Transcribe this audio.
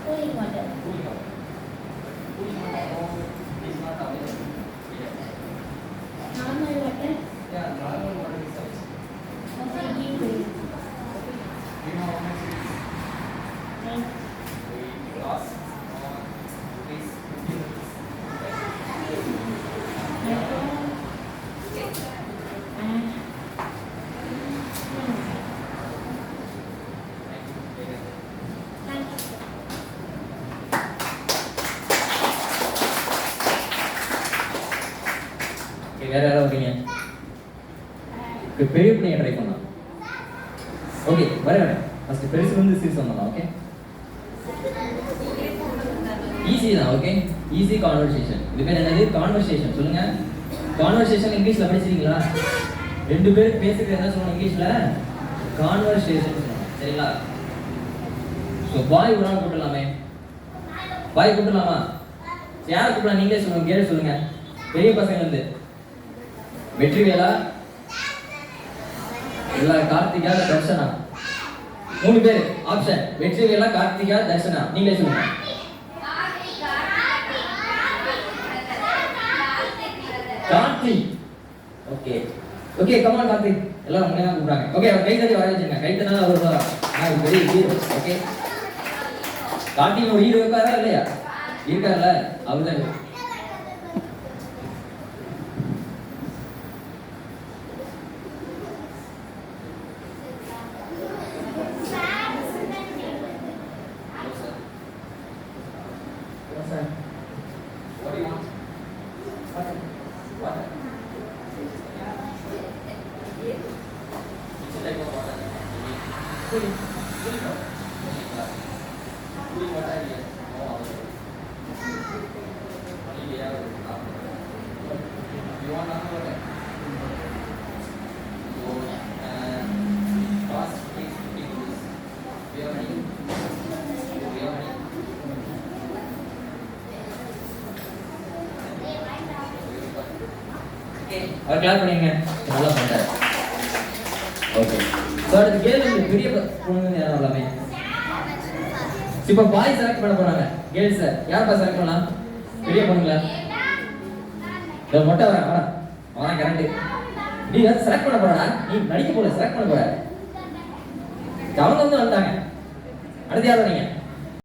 Cooling water. Normal water. Okay, give me. வேற யாராவது வரீங்க? பெரிய பிள்ளைங்க ட்ரை பண்ணலாம். ஓகே வரேன். ஃபர்ஸ்ட் பெருசு வந்து சீஸ் பண்ணலாம். ஓகே ஈஸி தான். Okay easy conversation. இது பேர் என்னது? கான்வர்சேஷன். சொல்லுங்க. கான்வர்சேஷன் இங்கிலீஷ்ல படிச்சிருக்கீங்களா? ரெண்டு பேர் பேசுறது என்ன சொல்லணும் இங்கிலீஷ்ல? கான்வர்சேஷன் சொல்லணும். சரிங்களா? ஸோ பாய் ஒரு நாள் கூப்பிடலாமே. பாய் கூப்பிடலாமா? யாரை கூப்பிடலாம்? நீங்களே சொல்லுங்க. கேள்வி சொல்லுங்க. பெரிய பசங்க இருந்து வெற்றிவேலா, இல்ல கார்த்திகா, தர்ஷனா. 3 பேர் ஆப்ஷன். வெற்றிவேலா, கார்த்திகா, தர்ஷனா. நீங்களே சொல்லுங்க. Karthik. Okay okay come on Karthik. எல்லாரும் முன்னே தான் கூப்பிடுறாங்க. ஓகே அவர் கை தட்டி வர வச்சிருங்க. கை தட்டினா அவர் நான் பெரிய ஹீரோ. ஓகே கார்த்திக் ஒரு ஹீரோ இருக்காரா இல்லையா? இருக்கார்ல அவர்தான். What do you want? What? Water. It's like water. Cooling. Cooling water. Cooling water. Yes. Oh. Only we have. You want another water? So, fast is 50 rupees. We have money. We have money. அவர் clap பண்ணீங்க. நல்லா பண்ணாரு. Okay so அடுத்த கேள்வி பெரிய பொண்ணுங்க யாரா வரலாமே. இப்போ பாய் செலக்ட் பண்ண போறாங்க. கேர்ள்ஸ் யார் பாய் செலக்ட் பண்ணலாம்? பெரிய பொண்ணுங்களா? இந்த மொட்டை வரா அவன் கரெக்ட். நீ யார் செலக்ட் பண்ண போறடா? நீ நடிக்க போற செலக்ட் பண்ண போற. அவங்க வந்து வந்தாங்க. அடுத்து யார் வரீங்க?